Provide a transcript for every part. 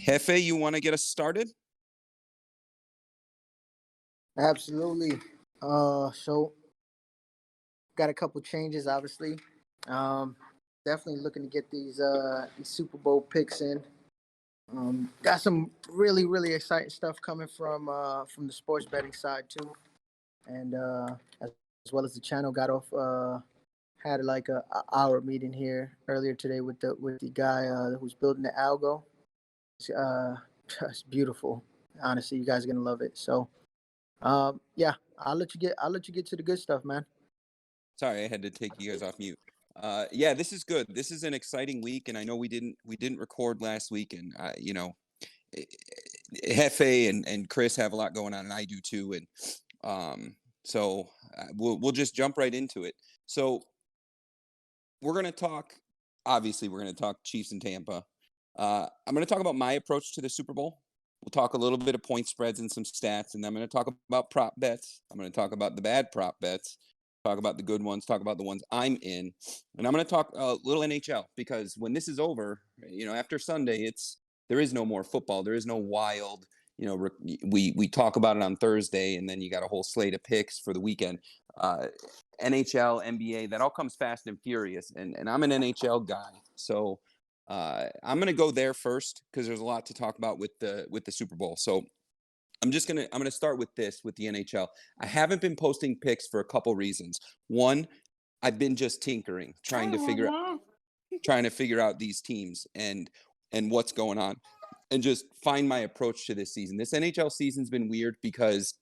Jefe, you want to get us started? Absolutely. So got a couple changes, obviously. Um, Definitely looking to get these Super Bowl picks in. Got some really exciting stuff coming from the sports betting side too, and as well as the channel got off. Had like a hour meeting here earlier today with the guy who's building the algo. Uh, it's beautiful. Honestly, you guys are gonna love it. So yeah, I'll let you get to the good stuff, man. Sorry, I had to take you guys off mute. Yeah, this is good. This is an exciting week, and I know we didn't record last week, and eh, Jefe and Chris have a lot going on, and I do too, and we'll just jump right into it. So we're gonna talk. Obviously, we're gonna talk Chiefs and Tampa. I'm gonna talk about my approach to the Super Bowl. We'll talk a little bit of point spreads and some stats, and then I'm going to talk about prop bets. I'm going to talk about the bad prop bets, talk about the good ones, talk about the ones I'm in, and I'm going to talk a little NHL because when this is over, after Sunday, there is no more football. There is no wild. We talk about it on Thursday, and then you got a whole slate of picks for the weekend. NHL, NBA, that all comes fast and furious, and I'm an NHL guy, so. I'm going to go there first because there's a lot to talk about with the Super Bowl. So I'm gonna start with the NHL. I haven't been posting picks for a couple reasons. One, I've been just tinkering, trying to figure out these teams and what's going on, and just find my approach to this season. This NHL season's been weird because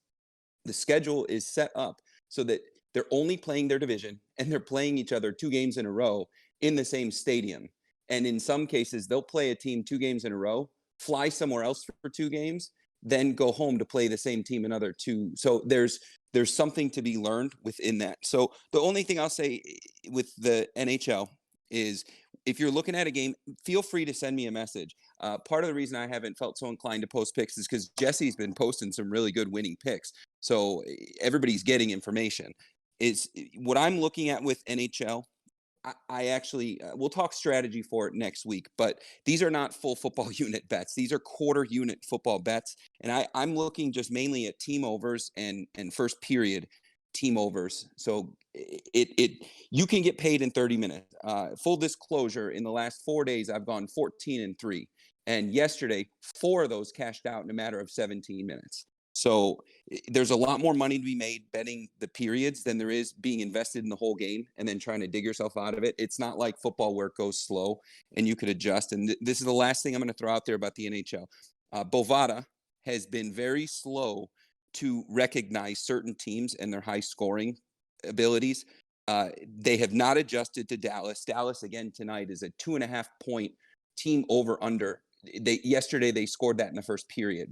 the schedule is set up so that they're only playing their division and they're playing each other 2 games in a row in the same stadium. And in some cases, they'll play a team 2 games in a row, fly somewhere else for 2 games, then go home to play the same team another two. So there's something to be learned within that. So the only thing I'll say with the NHL is if you're looking at a game, feel free to send me a message. Part of the reason I haven't felt so inclined to post picks is because Jesse's been posting some really good winning picks. So everybody's getting information. Is what I'm looking at with NHL. I actually, we'll talk strategy for it next week, but these are not full football unit bets. These are quarter unit football bets. And I'm looking just mainly at team overs and first period team overs. So you can get paid in 30 minutes. Full disclosure, in the last 4 days, I've gone 14-3. And yesterday, 4 of those cashed out in a matter of 17 minutes. So there's a lot more money to be made betting the periods than there is being invested in the whole game and then trying to dig yourself out of it. It's not like football where it goes slow and you could adjust. And this is the last thing I'm going to throw out there about the NHL. Bovada has been very slow to recognize certain teams and their high scoring abilities. They have not adjusted to Dallas. Dallas again tonight is a 2.5 point team over under. Yesterday they scored that in the first period.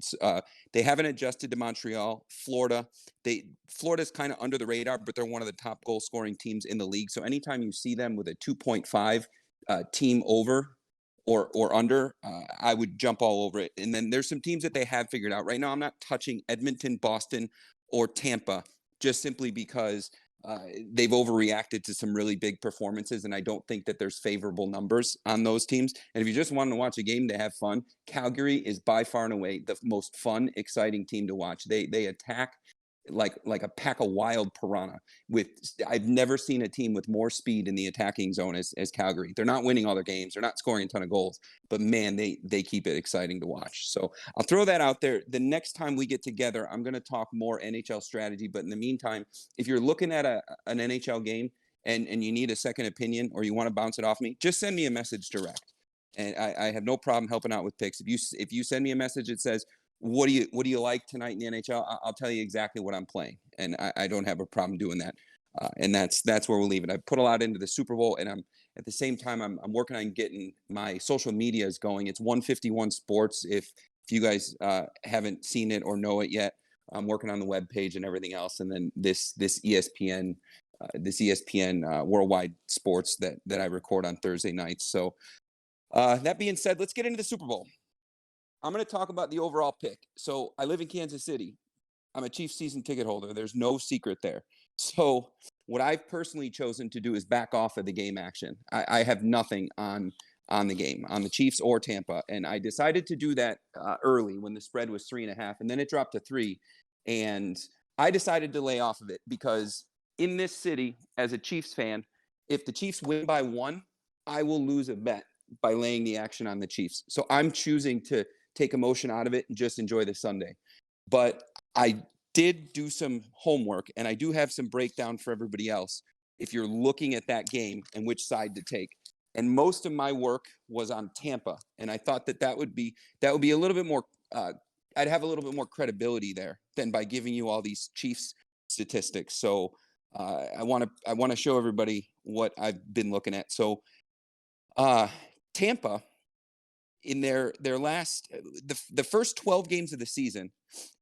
They haven't adjusted to Montreal. Florida's kind of under the radar, but they're one of the top goal scoring teams in the league. So anytime you see them with a 2.5 team over or under, I would jump all over it. And then there's some teams that they have figured out. Right now, I'm not touching Edmonton, Boston, or Tampa, just simply because they've overreacted to some really big performances, and I don't think that there's favorable numbers on those teams. And if you just want to watch a game to have fun, Calgary is by far and away the most fun, exciting team to watch. They attack like a pack of wild piranha. I've never seen a team with more speed in the attacking zone as Calgary. They're not winning all their games. They're not scoring a ton of goals, but man, they keep it exciting to watch. So I'll throw that out there. The next time we get together, I'm going to talk more NHL strategy. But in the meantime, if you're looking at an NHL game and you need a second opinion or you want to bounce it off me, just send me a message direct. And I have no problem helping out with picks. If you send me a message that says, what do you like tonight in the NHL? I'll tell you exactly what I'm playing, and I don't have a problem doing that. And that's where we'll leave it. I put a lot into the Super Bowl, and I'm at the same time I'm working on getting my social medias going. It's 151 Sports. If you guys haven't seen it or know it yet, I'm working on the web page and everything else, and then this ESPN Worldwide Sports that I record on Thursday nights. So that being said, let's get into the Super Bowl. I'm going to talk about the overall pick. So I live in Kansas City. I'm a Chiefs season ticket holder. There's no secret there. So what I've personally chosen to do is back off of the game action. I have nothing on on the game, on the Chiefs or Tampa. And I decided to do that early when the spread was 3.5, and then it dropped to 3. And I decided to lay off of it because in this city, as a Chiefs fan, if the Chiefs win by 1, I will lose a bet by laying the action on the Chiefs. So I'm choosing to take emotion out of it and just enjoy the Sunday. But I did do some homework, and I do have some breakdown for everybody else if you're looking at that game and which side to take. And most of my work was on Tampa, and I thought that would be a little bit more. I'd have a little bit more credibility there than by giving you all these Chiefs statistics. So I want to show everybody what I've been looking at. So Tampa, in their last the first 12 games of the season,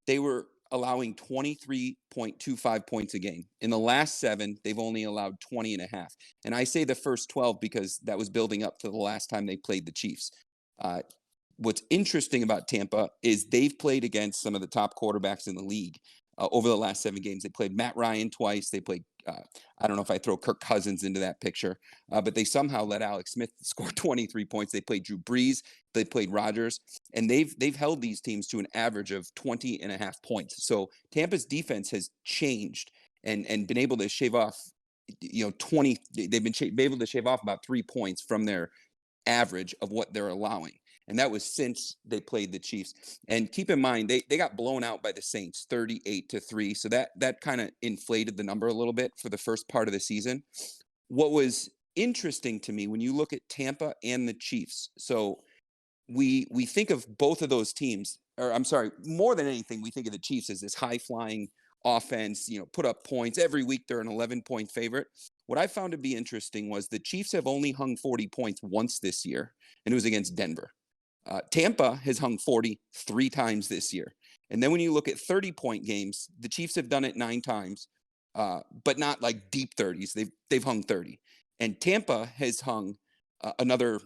they were allowing 23.25 points a game. In the last 7, they've only allowed 20.5. And I say the first 12 because that was building up to the last time they played the Chiefs. What's interesting about Tampa is they've played against some of the top quarterbacks in the league over the last 7 games. They played Matt Ryan twice. They played, I don't know if I throw Kirk Cousins into that picture, but they somehow let Alex Smith score 23 points. They played Drew Brees. They played Rodgers, and they've held these teams to an average of 20.5 points. So Tampa's defense has changed and been able to shave off, 20. They've been able to shave off about 3 points from their average of what they're allowing. And that was since they played the Chiefs. And keep in mind, they got blown out by the Saints 38-3. So that kind of inflated the number a little bit for the first part of the season. What was interesting to me when you look at Tampa and the Chiefs, so we think of both of those teams, or I'm sorry, more than anything, we think of the Chiefs as this high-flying offense, put up points. Every week they're an 11-point favorite. What I found to be interesting was the Chiefs have only hung 40 points once this year, and it was against Denver. Tampa has hung 40 3 times this year. And then when you look at 30-point games, the Chiefs have done it 9 times, but not like deep 30s. They've hung 30. And Tampa has hung another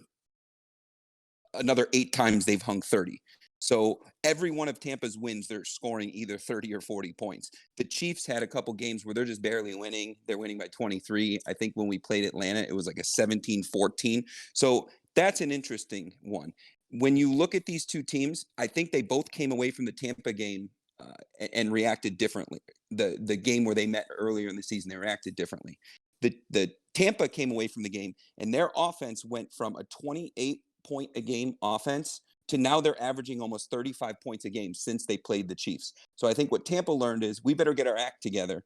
8 times they've hung 30. So every one of Tampa's wins, they're scoring either 30 or 40 points. The Chiefs had a couple games where they're just barely winning. They're winning by 23. I think when we played Atlanta, it was like a 17-14. So that's an interesting one. When you look at these two teams, I think they both came away from the Tampa game and reacted differently. The game where they met earlier in the season, they reacted differently. The Tampa came away from the game, and their offense went from a 28-point a game offense to now they're averaging almost 35 points a game since they played the Chiefs. So I think what Tampa learned is we better get our act together.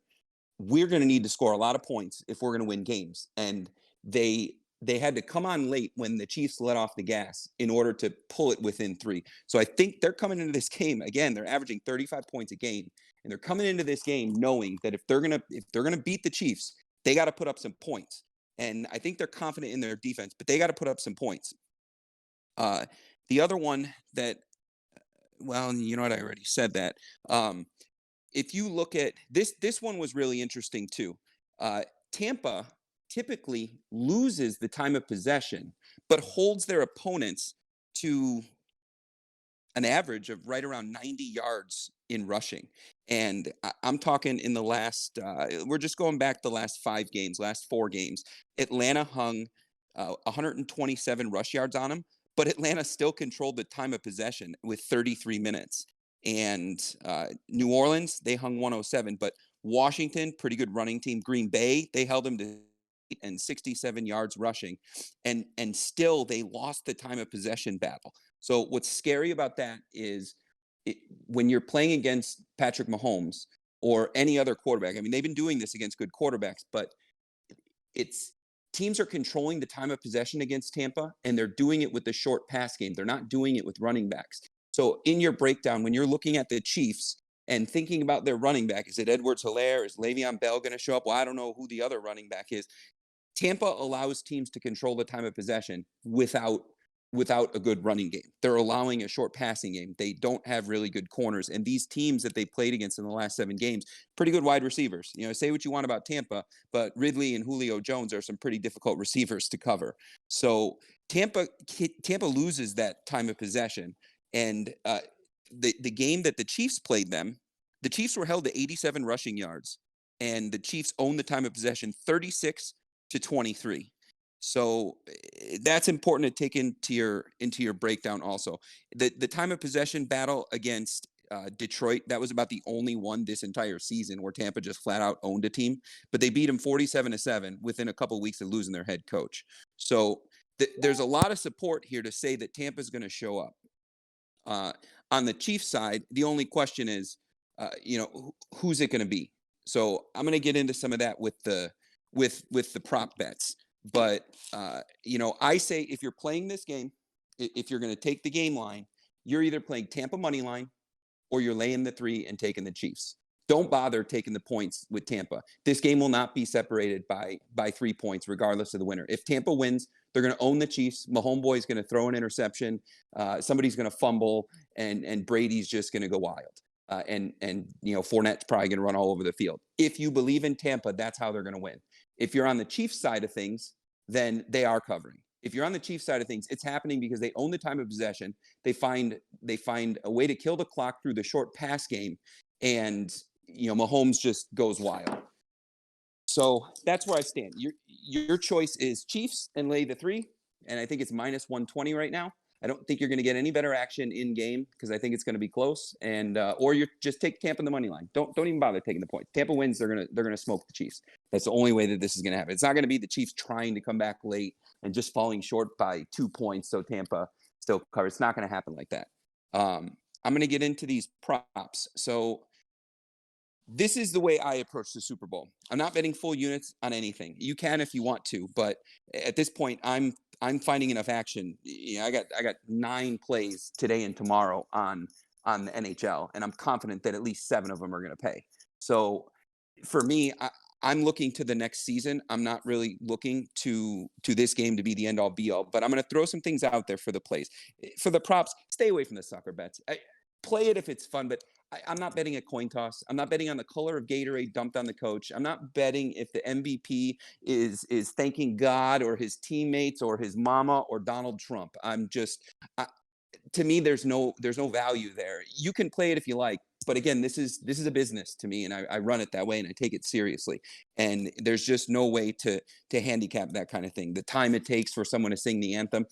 We're going to need to score a lot of points if we're going to win games. And they had to come on late when the Chiefs let off the gas in order to pull it within 3. So I think they're coming into this game again. They're averaging 35 points a game, and they're coming into this game knowing that if they're gonna beat the Chiefs, they got to put up some points. And I think they're confident in their defense, but they got to put up some points. The other one that, well, you know what? I already said that. If you look at this one was really interesting too. Tampa typically loses the time of possession, but holds their opponents to an average of right around 90 yards in rushing. And I'm talking in the last, we're just going back the last 5 games, last 4 games. Atlanta hung 127 rush yards on them, but Atlanta still controlled the time of possession with 33 minutes. And New Orleans, they hung 107, but Washington, pretty good running team. Green Bay, they held them to 67 yards rushing, and still they lost the time of possession battle. So what's scary about that is when you're playing against Patrick Mahomes or any other quarterback. I mean, they've been doing this against good quarterbacks, but it's teams are controlling the time of possession against Tampa, and they're doing it with the short pass game. They're not doing it with running backs. So in your breakdown, when you're looking at the Chiefs and thinking about their running back, is it Edwards-Helaire? Is Le'Veon Bell going to show up? Well, I don't know who the other running back is. Tampa allows teams to control the time of possession without a good running game. They're allowing a short passing game. They don't have really good corners. And these teams that they played against in the last 7 games, pretty good wide receivers. Say what you want about Tampa, but Ridley and Julio Jones are some pretty difficult receivers to cover. So Tampa loses that time of possession. And the game that the Chiefs played them, the Chiefs were held to 87 rushing yards, and the Chiefs owned the time of possession 36-23. So that's important to take into your breakdown also. The time of possession battle against Detroit, that was about the only one this entire season where Tampa just flat out owned a team, but they beat them 47-7 within a couple of weeks of losing their head coach. So there's a lot of support here to say that Tampa's going to show up. Uh, on the Chiefs side, the only question is, who's it going to be? So I'm going to get into some of that with the prop bets. But I say if you're playing this game, if you're going to take the game line, you're either playing Tampa money line or you're laying the 3 and taking the Chiefs. Don't bother taking the points with Tampa. This game will not be separated by 3 points, regardless of the winner. If Tampa wins, they're going to own the Chiefs. Mahomes is going to throw an interception. Somebody's going to fumble, and Brady's just going to go wild. And Fournette's probably going to run all over the field. If you believe in Tampa, that's how they're going to win. If you're on the Chiefs side of things, then they are covering. If you're on the Chiefs side of things, it's happening because they own the time of possession. They find a way to kill the clock through the short pass game, and Mahomes just goes wild. So that's where I stand. Your choice is Chiefs and lay the 3, and I think it's minus 120 right now. I don't think you're going to get any better action in game because I think it's going to be close. And or you just take Tampa in the money line. Don't even bother taking the point. Tampa wins. They're gonna smoke the Chiefs. That's the only way that this is going to happen. It's not going to be the Chiefs trying to come back late and just falling short by 2 points so Tampa still covers. It's not going to happen like that. I'm going to get into these props. So this is the way I approach the Super Bowl. I'm not betting full units on anything. You can if you want to, but at this point, I'm finding enough action. I got 9 plays today and tomorrow on the NHL, and I'm confident that at least 7 of them are going to pay. So for me, I'm looking to the next season. I'm not really looking to this game to be the end all be all, but I'm going to throw some things out there for the plays. For the props, stay away from the sucker bets. Play it if it's fun, but I'm not betting a coin toss. I'm not betting on the color of Gatorade dumped on the coach. I'm not betting if the MVP is thanking God or his teammates or his mama or Donald Trump. To me, there's no value there. You can play it if you like, but again, this is a business to me, and I run it that way, and I take it seriously. And there's just no way to handicap that kind of thing. The time it takes for someone to sing the anthem.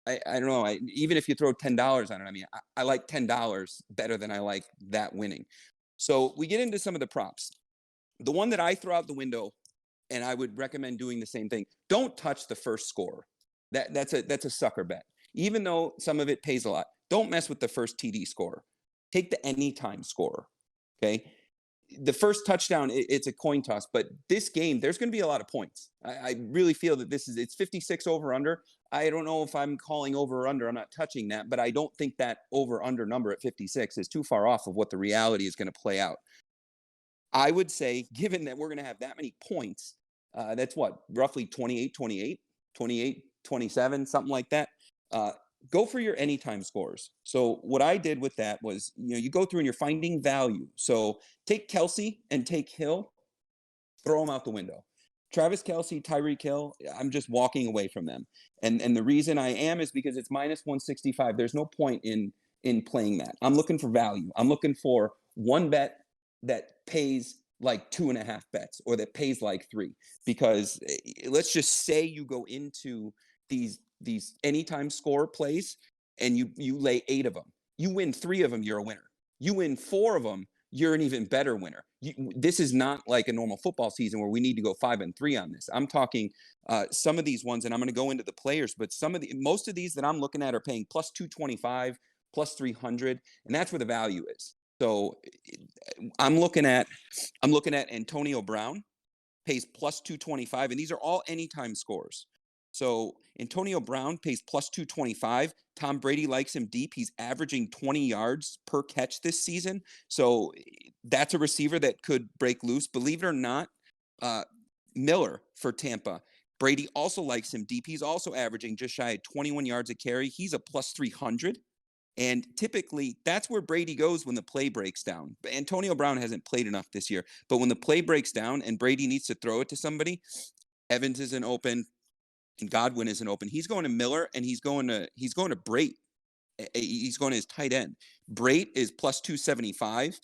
I don't know. Even if you throw $10 on it, I mean, I like $10 better than I like that winning. So we get into some of the props. The one that I throw out the window, and I would recommend doing the same thing. Don't touch the first score. That's a sucker bet. Even though some of it pays a lot, don't mess with the first TD score. Take the anytime score. Okay. The first touchdown, it's a coin toss, but this game, there's going to be a lot of points. I really feel that it's 56 over under. I don't know if I'm calling over or under. I'm not touching that, but I don't think that over under number at 56 is too far off of what the reality is going to play out. I would say, given that we're going to have that many points, that's what, roughly 28, 27, something like that. Go for your anytime scores. So what I did with that was, you go through and you're finding value. So take Kelce and take Hill, throw them out the window. Travis Kelce, Tyreek Hill, I'm just walking away from them. And the reason I am is because it's minus 165. There's no point in playing that. I'm looking for value. I'm looking for one bet that pays like 2.5 bets or that pays like 3. Because let's just say you go into these anytime score plays and you lay 8 of them. You win 3 of them, you're a winner. You win 4 of them, you're an even better winner. This is not like a normal football season where we need to go 5-3 on this. I'm talking some of these ones, and I'm going to go into the players, but most of these that I'm looking at are paying plus 225, plus 300, and that's where the value is. So I'm looking at Antonio Brown, pays plus 225, and these are all anytime scores. So Antonio Brown pays plus 225. Tom Brady likes him deep. He's averaging 20 yards per catch this season. So that's a receiver that could break loose. Believe it or not, Miller for Tampa. Brady also likes him deep. He's also averaging just shy of 21 yards a carry. He's a plus 300. And typically, that's where Brady goes when the play breaks down. Antonio Brown hasn't played enough this year. But when the play breaks down and Brady needs to throw it to somebody, Evans isn't open and Godwin isn't open. He's going to Miller and he's going to Brate. He's going to his tight end. Brate is plus 275.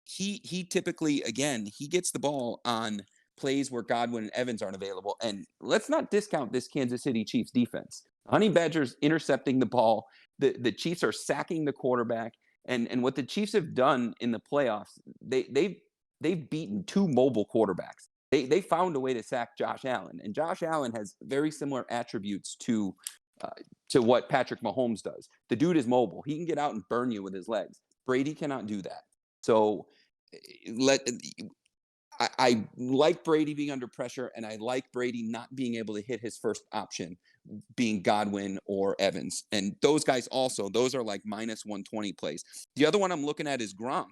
He typically, again, he gets the ball on plays where Godwin and Evans aren't available. And let's not discount this Kansas City Chiefs defense. Honey Badger's intercepting the ball. The Chiefs are sacking the quarterback. And what the Chiefs have done in the playoffs, they've beaten two mobile quarterbacks. They found a way to sack Josh Allen, and Josh Allen has very similar attributes to what Patrick Mahomes does. The dude is mobile. He can get out and burn you with his legs. Brady cannot do that. So I like Brady being under pressure, and I like Brady not being able to hit his first option, being Godwin or Evans. And those guys also, those are like minus 120 plays. The other one I'm looking at is Gronk.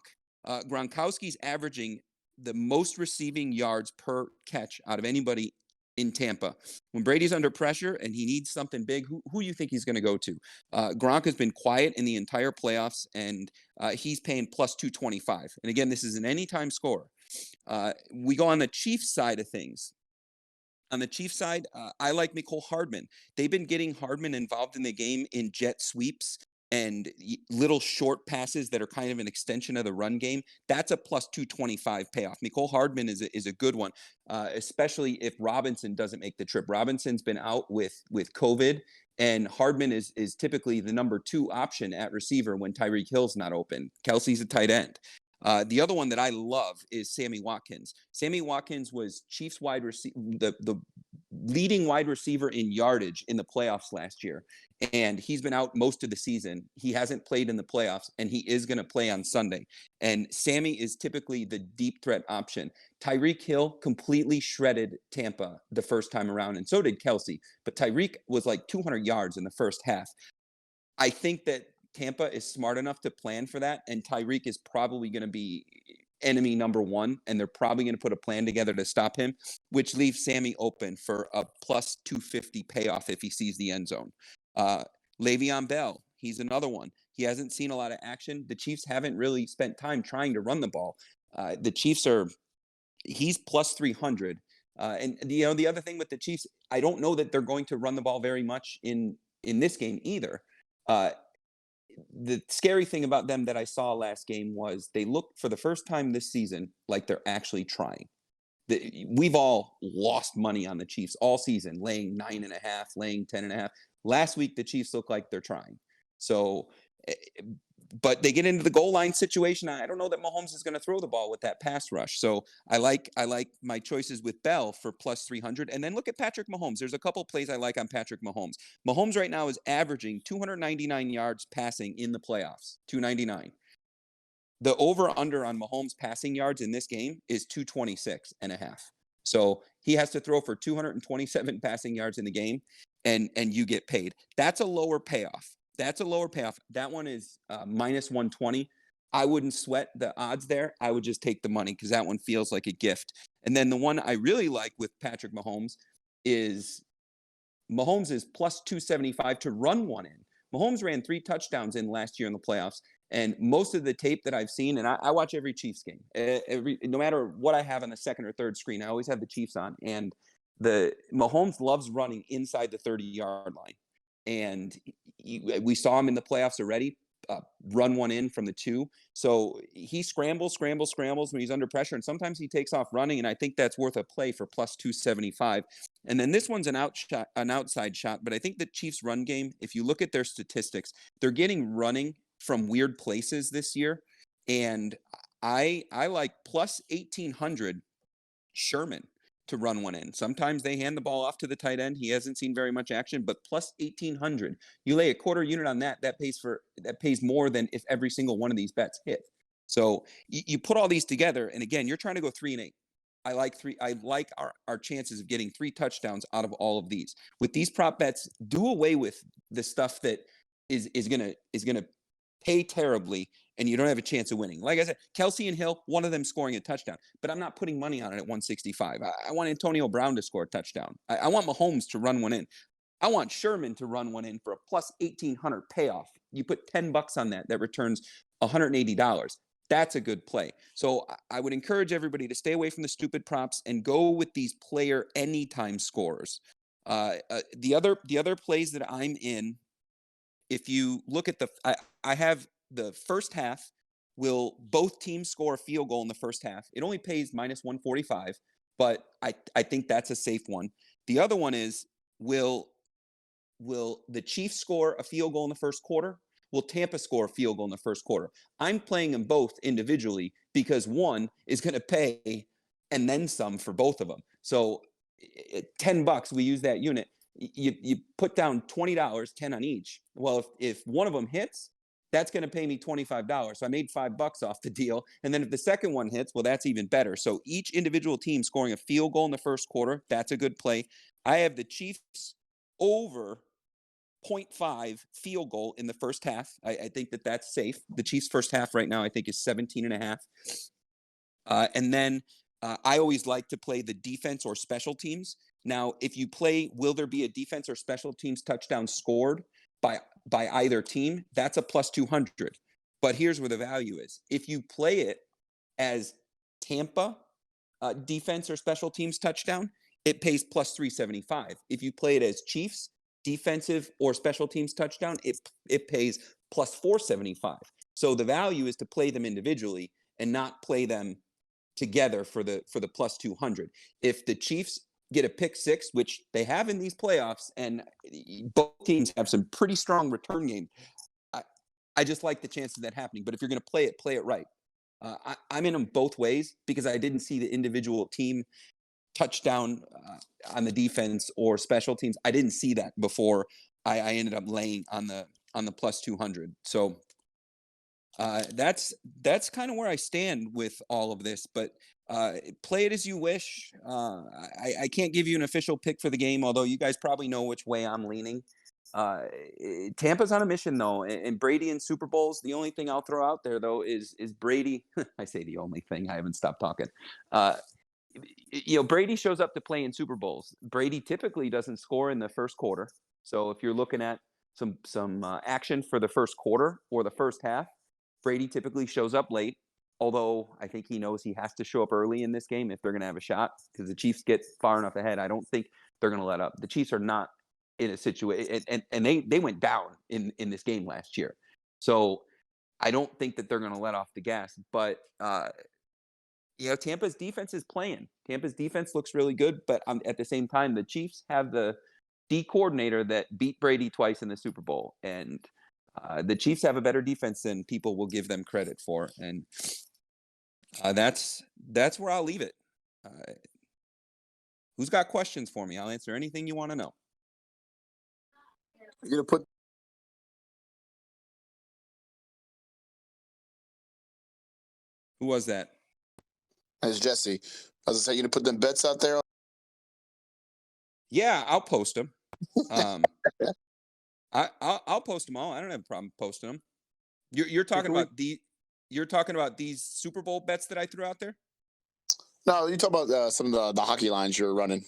Gronkowski's averaging the most receiving yards per catch out of anybody in Tampa. When Brady's under pressure and he needs something big, who do you think he's going to go to? Gronk has been quiet in the entire playoffs, and he's paying plus 225. And again, this is an anytime scorer. We go on the Chiefs side of things. On the Chiefs side, I like Mecole Hardman. They've been getting Hardman involved in the game in jet sweeps and little short passes that are kind of an extension of the run game. That's a plus 225 payoff. Mecole Hardman is a good one, especially if Robinson doesn't make the trip. Robinson's been out with COVID, and Hardman is typically the number 2 option at receiver when Tyreek Hill's not open. Kelsey's a tight end. The other one that I love is Sammy Watkins. Sammy Watkins was Chiefs wide receiver, the leading wide receiver in yardage in the playoffs last year. And he's been out most of the season. He hasn't played in the playoffs, and he is going to play on Sunday. And Sammy is typically the deep threat option. Tyreek Hill completely shredded Tampa the first time around, and so did Kelsey. But Tyreek was like 200 yards in the first half. I think that Tampa is smart enough to plan for that, and Tyreek is probably going to be enemy number 1, and they're probably going to put a plan together to stop him, which leaves Sammy open for a plus 250 payoff if he sees the end zone. Le'Veon Bell, he's another one. He hasn't seen a lot of action. The Chiefs haven't really spent time trying to run the ball. He's plus 300. And the other thing with the Chiefs, I don't know that they're going to run the ball very much in this game either. The scary thing about them that I saw last game was they looked for the first time this season like they're actually trying. We've all lost money on the Chiefs all season, laying 9.5, laying 10.5. Last week, the Chiefs look like they're trying. So, but they get into the goal line situation. I don't know that Mahomes is going to throw the ball with that pass rush. So I like my choices with Bell for plus 300. And then look at Patrick Mahomes. There's a couple plays I like on Patrick Mahomes. Mahomes right now is averaging 299 yards passing in the playoffs, 299. The over-under on Mahomes passing yards in this game is 226.5. So he has to throw for 227 passing yards in the game, and you get paid. That's a lower payoff. That one is minus 120. I wouldn't sweat the odds there. I would just take the money because that one feels like a gift. And then the one I really like with Patrick Mahomes is plus 275 to run one in. Mahomes ran 3 touchdowns in last year in the playoffs. And most of the tape that I've seen, and I watch every Chiefs game, no matter what I have on the second or third screen, I always have the Chiefs on. And Mahomes loves running inside the 30-yard line. And we saw him in the playoffs already run one in from the 2. So he scrambles when he's under pressure. And sometimes he takes off running. And I think that's worth a play for plus 275. And then this one's an outside shot. But I think the Chiefs run game, if you look at their statistics, they're getting running from weird places this year. And I like plus 1,800 Sherman to run one in. Sometimes they hand the ball off to the tight end. He hasn't seen very much action, but plus 1,800. You lay a quarter unit on that pays more than if every single one of these bets hit. So you put all these together, and again, you're trying to go 3-8. I like our chances of getting 3 touchdowns out of all of these. With these prop bets, do away with the stuff that is gonna pay terribly, and you don't have a chance of winning. Like I said, Kelsey and Hill, one of them scoring a touchdown, but I'm not putting money on it at 165. I want Antonio Brown to score a touchdown. I want Mahomes to run one in. I want Sherman to run one in for a plus 1,800 payoff. You put $10 on that returns $180. That's a good play. So I would encourage everybody to stay away from the stupid props and go with these player anytime scores. The other plays that I'm in, if you look at I have the first half, will both teams score a field goal in the first half? It only pays minus 145. but I think that's a safe one. The other one is, will the Chiefs score a field goal in the first quarter? Will Tampa score a field goal in the first quarter? I'm playing them both individually because one is going to pay and then some for both of them. So $10, we use that unit. You put down $20, 10 on each. Well, if one of them hits, that's going to pay me $25. So I made $5 off the deal. And then if the second one hits, well, that's even better. So each individual team scoring a field goal in the first quarter, that's a good play. I have the Chiefs over 0.5 field goal in the first half. I think that's safe. The Chiefs' first half right now, I think, is 17.5. And then I always like to play the defense or special teams. Now, if you play, will there be a defense or special teams touchdown scored by either team? That's a plus 200. But here's where the value is. If you play it as Tampa defense or special teams touchdown, it pays plus 375. If you play it as Chiefs defensive or special teams touchdown, it pays plus 475. So the value is to play them individually and not play them together for the plus 200. If the Chiefs get a pick six, which they have in these playoffs, and both teams have some pretty strong return game, I just like the chance of that happening. But if you're going to play it right. I'm in them both ways because I didn't see the individual team touchdown on the defense or special teams. I didn't see that before I ended up laying on the plus 200. So that's kind of where I stand with all of this, but play it as you wish. I can't give you an official pick for the game, although you guys probably know which way I'm leaning. Tampa's on a mission though, and Brady in Super Bowls. The only thing I'll throw out there though is Brady. I say the only thing. I haven't stopped talking. Brady shows up to play in Super Bowls. Brady typically doesn't score in the first quarter. So if you're looking at some action for the first quarter or the first half, Brady typically shows up late. Although I think he knows he has to show up early in this game if they're going to have a shot, because the Chiefs get far enough ahead. I don't think they're going to let up. The Chiefs are not in a situation, and they went down in this game last year. So I don't think that they're going to let off the gas. But Tampa's defense is playing. Tampa's defense looks really good, but at the same time, the Chiefs have the D coordinator that beat Brady twice in the Super Bowl, and the Chiefs have a better defense than people will give them credit for, and that's where I'll leave it. Who's got questions for me? I'll answer anything you want to know. You're gonna put Who was that? as Jesse. I was gonna say, you're gonna put them bets out there. Yeah, I'll post them. I'll post them all. I don't have a problem posting them. You're talking about these Super Bowl bets that I threw out there? No, you talk about some of the hockey lines you're running.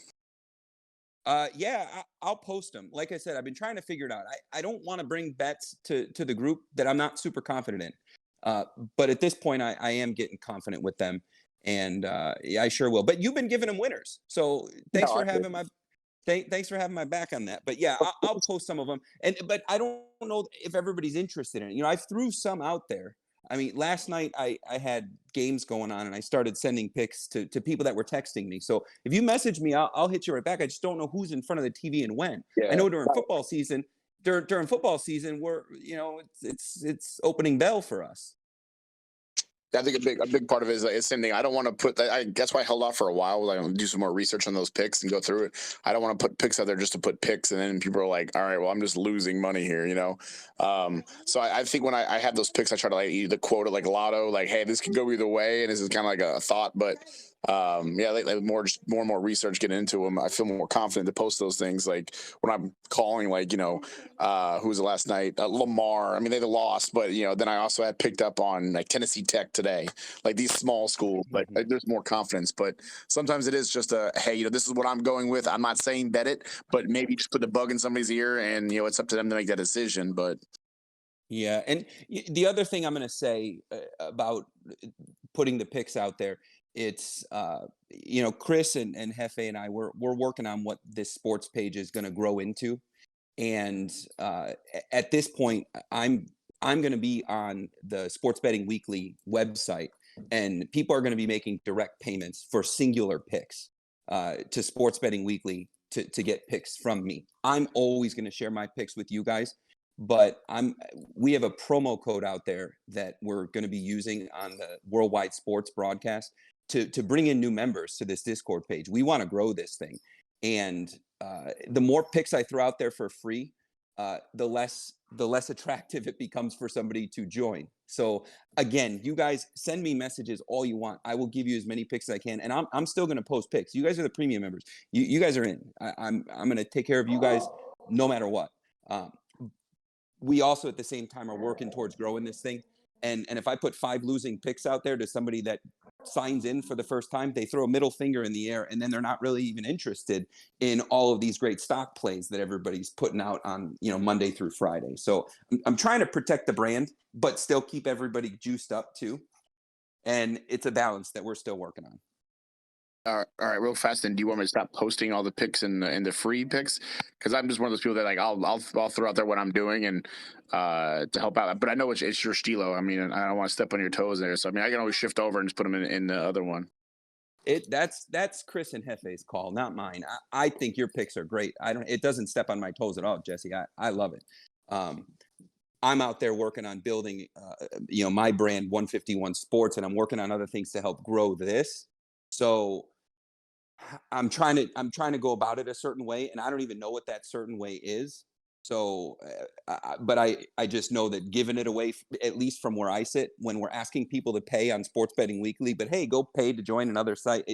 Yeah, I'll post them. Like I said, I've been trying to figure it out. I don't want to bring bets to the group that I'm not super confident in. But at this point, I am getting confident with them, and yeah, I sure will. But you've been giving them winners, so thanks for having my back on that. But yeah, I'll post some of them, but I don't know if everybody's interested in it. I threw some out there. I mean, last night I had games going on, and I started sending pics to people that were texting me. So if you message me, I'll hit you right back. I just don't know who's in front of the TV and when. Yeah. I know during football season, we're it's opening bell for us. I think a big part of it is the same thing. I don't want to put that. That's why I held off for a while. Like, I'm gonna do some more research on those picks and go through it. I don't want to put picks out there just to put picks, and then people are like, "All right, well, I'm just losing money here," So I think when I have those picks, I try to either quote it like Lotto, like, "Hey, this could go either way," and this is kind of like a thought. But like more and more research getting into them, I feel more confident to post those things. Like when I'm calling, like who was the last night? Lamar. I mean, they lost, but then I also had picked up on like Tennessee Tech today, like these small schools. Like there's more confidence, but sometimes it is just hey, this is what I'm going with. I'm not saying bet it, but maybe just put the bug in somebody's ear, and it's up to them to make that decision. But yeah, and the other thing I'm going to say about putting the picks out there, it's Chris and Hefe and I we're working on what this sports page is going to grow into, and at this point I'm going to be on the Sports Betting Weekly website, and people are going to be making direct payments for singular picks. to Sports Betting Weekly to get picks from me. I'm always going to share my picks with you guys, but we have a promo code out there that we're going to be using on the Worldwide Sports broadcast to bring in new members to this Discord page. We want to grow this thing, and the more picks I throw out there for free, the less attractive it becomes for somebody to join. So again, you guys send me messages all you want. I will give you as many picks as I can, and I'm still going to post picks. You guys are the premium members. You guys are in. I'm going to take care of you guys no matter what. We also at the same time are working towards growing this thing. And if I put 5 losing picks out there to somebody that signs in for the first time, they throw a middle finger in the air, and then they're not really even interested in all of these great stock plays that everybody's putting out on, Monday through Friday. So I'm trying to protect the brand, but still keep everybody juiced up too. And it's a balance that we're still working on. All right, real fast. Then, do you want me to stop posting all the picks and the free picks? Because I'm just one of those people that I'll throw out there what I'm doing and to help out. But I know it's your stilo. I mean, I don't want to step on your toes there. So I mean, I can always shift over and just put them in the other one. That's Chris and Hefe's call, not mine. I think your picks are great. It doesn't step on my toes at all, Jesse. I love it. I'm out there working on building, my brand 151 Sports, and I'm working on other things to help grow this. So I'm trying to go about it a certain way, and I don't even know what that certain way is. So, but I just know that giving it away, at least from where I sit, when we're asking people to pay on Sports Betting Weekly, but hey, go pay to join another site.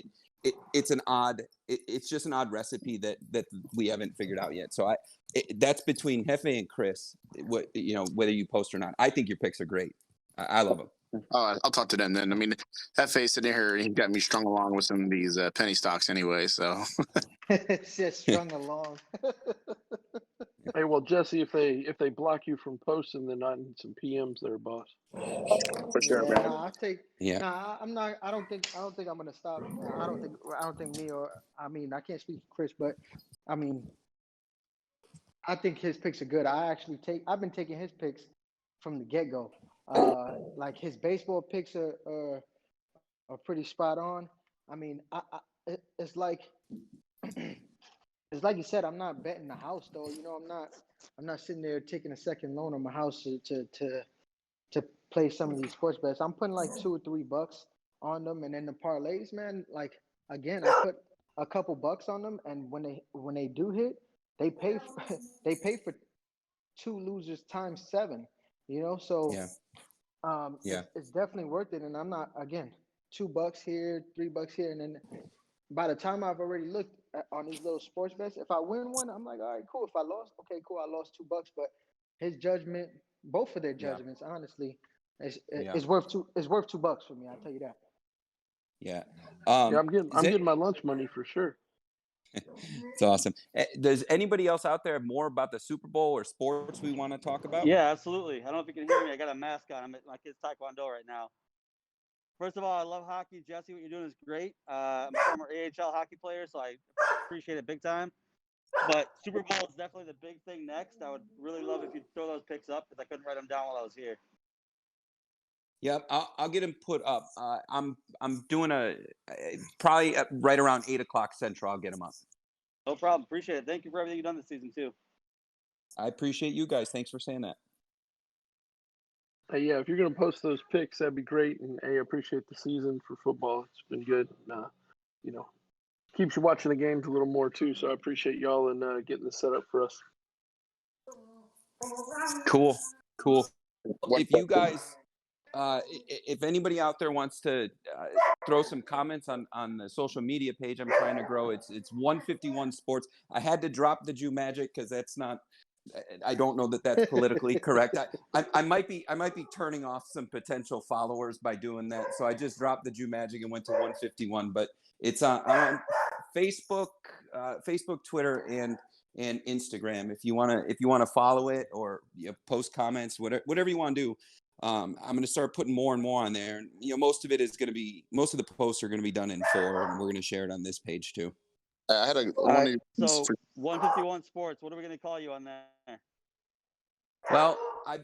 It's just an odd recipe that we haven't figured out yet. So that's between Hefe and Chris, whether you post or not. I think your picks are great. I love them. I'll talk to them then. I mean, Hefe sitting here, he got me strung along with some of these penny stocks anyway. So It's just strung along. Hey, well, Jesse, if they block you from posting, then I need some PMs there, boss. for sure, Yeah, man. nah, I'll take. Yeah. Nah, I'm not. I don't think I'm gonna stop. I don't think me or. I mean, I can't speak for Chris, but I mean, I think his picks are good. I've been taking his picks from the get go. Like his baseball picks are pretty spot on. I mean, it's like it's like you said. I'm not betting the house though. I'm not sitting there taking a second loan on my house to play some of these sports bets. I'm putting like $2 or $3 on them, and then the parlays, man. Like again, I put a couple bucks on them, and when they do hit, they pay for 2 losers times 7. So Yeah. it's definitely worth it. And I'm not, again, $2 here, $3 here, and then by the time I've already looked on these little sports bets, if I win one, I'm like, all right, cool. If I lost, okay, cool, I lost $2. But his judgment, both of their judgments, honestly, is worth $2 for me. I'll tell you that. Yeah. Yeah, I'm getting my lunch money for sure. It's awesome. Does anybody else out there have more about the Super Bowl or sports we want to talk about? Yeah, absolutely. I don't know if you can hear me. I got a mask on. I'm at my kid's taekwondo right now. First of all, I love hockey. Jesse, what you're doing is great. I'm a former AHL hockey player, so I appreciate it big time. But Super Bowl is definitely the big thing next. I would really love if you'd throw those picks up because I couldn't write them down while I was here. Yep, I'll get them put up. I'm doing probably right around 8:00 Central. I'll get them up. No problem. Appreciate it. Thank you for everything you've done this season too. I appreciate you guys. Thanks for saying that. Hey, yeah, if you're gonna post those picks, that'd be great. And hey, I appreciate the season for football. It's been good. And, keeps you watching the games a little more too. So I appreciate y'all and getting this set up for us. Cool. If you guys, if anybody out there wants to throw some comments on the social media page I'm trying to grow, it's 151 Sports. I had to drop the Jew Magic because that's not. I don't know that that's politically correct. I might be turning off some potential followers by doing that. So I just dropped the Jew Magic and went to 151. But it's on Facebook, Twitter, and Instagram. If you wanna follow it or post comments, whatever you want to do. I'm going to start putting more and more on there. And, most of the posts are going to be done in 4, and we're going to share it on this page too. I had so 151 Sports. What are we going to call you on there? Well, a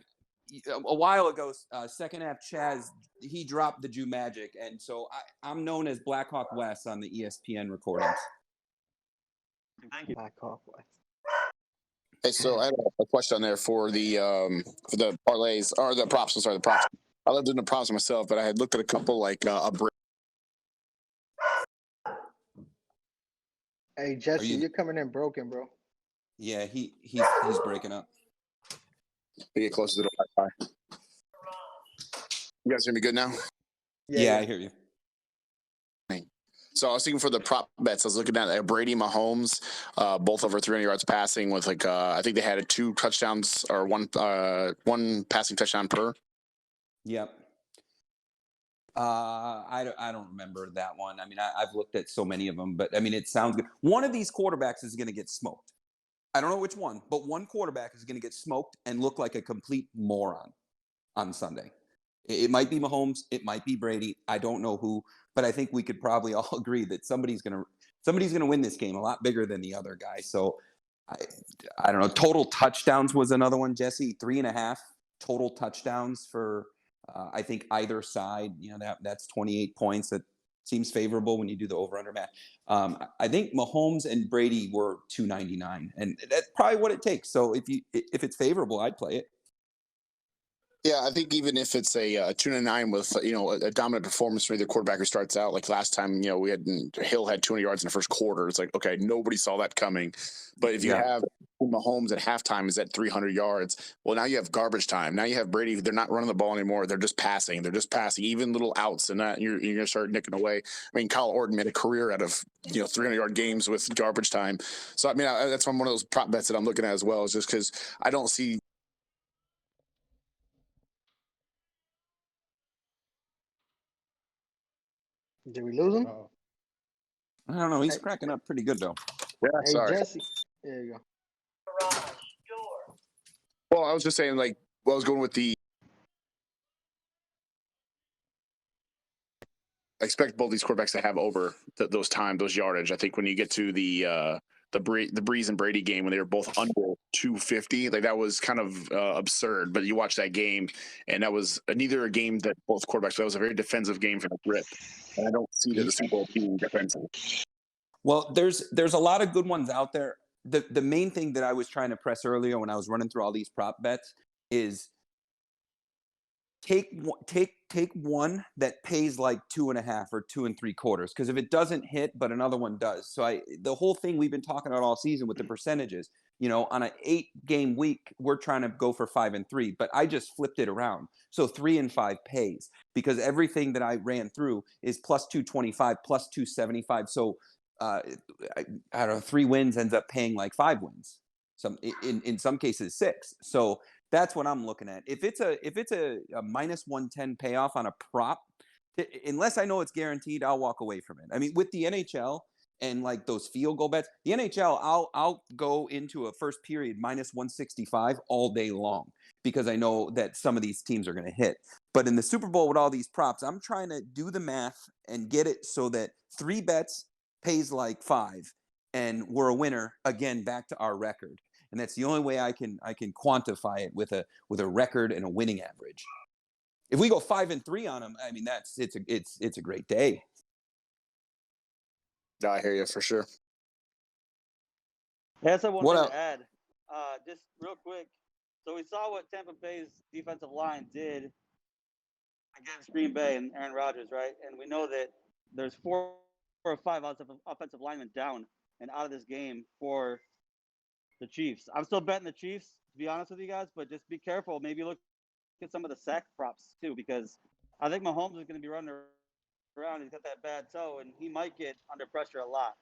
while ago, second half Chaz, he dropped the Jew Magic, and so I'm known as Blackhawk West on the ESPN recordings. Thank you. Back off. Hey, so I had a question on there for the parlays or the props. I'm sorry, the props. I love doing the props myself, but I had looked at a couple like Hey Jesse, you- you're coming in broken, bro. Yeah, he's breaking up. get closer to the Wi-Fi. You guys hear me good now? Yeah, I hear you. So I was thinking for the prop bets, I was looking at Brady Mahomes, both over 300 yards passing with like I think they had 2 touchdowns or one passing touchdown per. Yep. I don't remember that one. I mean, I've looked at so many of them, but I mean, it sounds good. One of these quarterbacks is going to get smoked. I don't know which one, but one quarterback is going to get smoked and look like a complete moron on Sunday. It might be Mahomes, it might be Brady. I don't know who, but I think we could probably all agree that somebody's going to win this game a lot bigger than the other guy. So I don't know. Total touchdowns was another one, Jesse. 3.5 total touchdowns for I think either side. You know, that's 28 points. That seems favorable when you do the over/under math. I think Mahomes and Brady were 299, and that's probably what it takes. So if it's favorable, I'd play it. Yeah, I think even if it's a 2-9 with a dominant performance from either quarterback who starts out, like last time, we had Hill had 200 yards in the first quarter. It's like, okay, nobody saw that coming. But if you have Mahomes at halftime is at 300 yards, well, now you have garbage time. Now you have Brady. They're not running the ball anymore. They're just passing. Even little outs and that you're going to start nicking away. I mean, Kyle Orton made a career out of 300-yard games with garbage time. So I mean, that's one of those prop bets that I'm looking at as well. Is just because I don't see. Did we lose him? I don't know. He's cracking up pretty good though. Yeah, Hey sorry. Jesse, there you go. Well, I was just saying, like, I was going with the. I expect both these quarterbacks to have over those yardage. I think when you get to the Breeze and Brady game when they were both under 250, like that was kind of absurd. But you watch that game, and that was neither a game that both quarterbacks. That was a very defensive game for the grip, and I don't see the Super Bowl being defensive. Well, there's a lot of good ones out there. The main thing that I was trying to press earlier when I was running through all these prop bets is take one that pays like 2.5 or 2 3/4. Because if it doesn't hit, but another one does. So the whole thing we've been talking about all season with the percentages, on an 8-game week, we're trying to go for 5 and 3, but I just flipped it around. So 3 and 5 pays because everything that I ran through is plus 225, plus 275. So I don't know, 3 wins ends up paying like 5 wins. In some cases 6. So that's what I'm looking at. If it's a minus 110 payoff on a prop, unless I know it's guaranteed, I'll walk away from it. I mean, with the NHL and like those field goal bets, the NHL, I'll go into a first period minus 165 all day long because I know that some of these teams are going to hit. But in the Super Bowl with all these props, I'm trying to do the math and get it so that 3 bets pays like 5 and we're a winner again, back to our record. And that's the only way I can quantify it with a record and a winning average. If we go 5 and 3 on them, I mean it's a great day. I hear you for sure. Yeah, that's one What thing else? to add. Just real quick. So we saw what Tampa Bay's defensive line did against Green Bay and Aaron Rodgers, right? And we know that there's 4 or 5 offensive linemen down and out of this game for the Chiefs. I'm still betting the Chiefs, to be honest with you guys, but just be careful. Maybe look at some of the sack props too, because I think Mahomes is going to be running around. He's got that bad toe, and he might get under pressure a lot.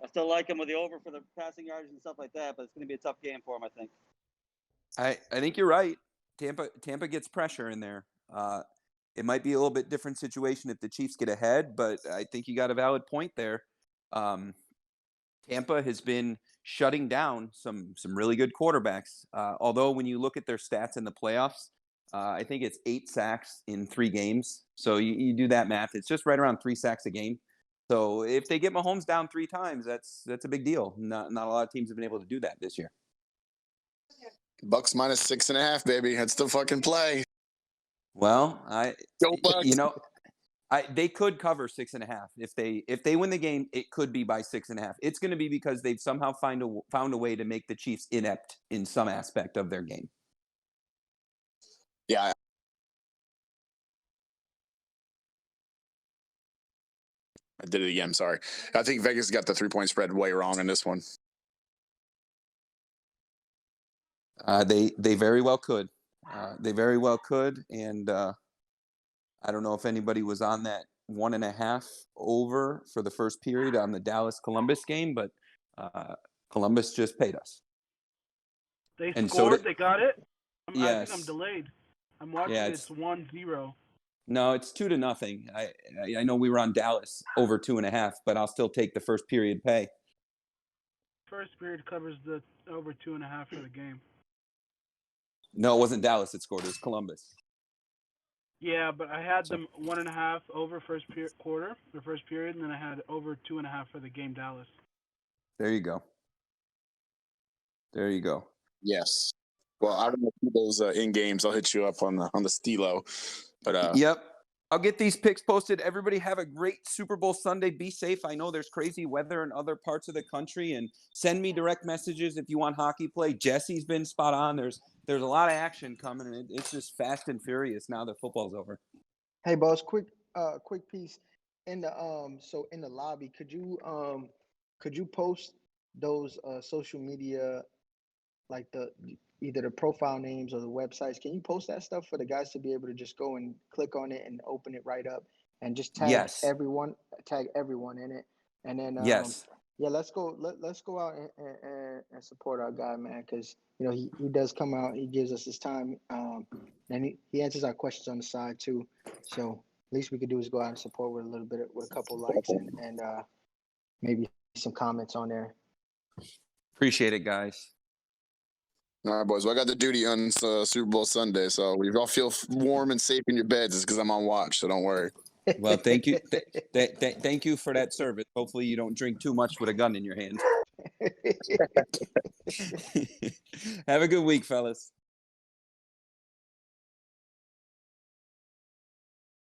I still like him with the over for the passing yards and stuff like that, but it's going to be a tough game for him, I think. I think you're right. Tampa gets pressure in there. It might be a little bit different situation if the Chiefs get ahead, but I think you got a valid point there. Tampa has been shutting down some really good quarterbacks. Although when you look at their stats in the playoffs, I think it's 8 sacks in 3 games. So you do that math, it's just right around 3 sacks a game. So if they get Mahomes down 3 times, that's a big deal. Not a lot of teams have been able to do that this year. Bucks minus 6.5, baby. That's the fucking play. Well, Go Bucks. They could cover 6.5 if they win the game. It could be by 6.5. It's going to be because they've somehow found a way to make the Chiefs inept in some aspect of their game. Yeah. I did it again. Sorry. I think Vegas got the 3-point spread way wrong in this one. They very well could. They very well could, and I don't know if anybody was on that 1.5 over for the first period on the Dallas Columbus game, but Columbus just paid us. They And so scored. did- They got it. I think I'm Yes. delayed. I'm watching. Yeah, It's 1-0. No, it's 2-0. I know we were on Dallas over 2.5, but I'll still take the first period pay. First period covers the over 2.5 for the game. No, it wasn't Dallas that scored. It was Columbus. Yeah, but I had them 1.5 over first quarter, the first period, and then I had over 2.5 for the game Dallas. There you go. There you go. Yes. Well, I don't know those in games. I'll hit you up on the Stilo. But Yep. I'll get these picks posted. Everybody have a great Super Bowl Sunday. Be safe. I know there's crazy weather in other parts of the country, and send me direct messages if you want hockey play. Jesse's been spot on. There's a lot of action coming, and it's just fast and furious now that football's over. Hey, boss, quick piece in the so in the lobby, could you post those social media, like either the profile names or the websites? Can you post that stuff for the guys to be able to just go and click on it and open it right up and just tag Yes. everyone in it, and then Yes. yeah, let's go out and support our guy, man, because you know he does come out, he gives us his time, and he answers our questions on the side too. So least we could do is go out and support with a couple likes and maybe some comments on there. Appreciate it, guys. all right, boys. Well, I got the duty on Super Bowl Sunday, so we all feel warm and safe in your beds. It's because I'm on watch, so don't worry. Well, thank you. Thank you for that service. Hopefully you don't drink too much with a gun in your hand. Have a good week, fellas.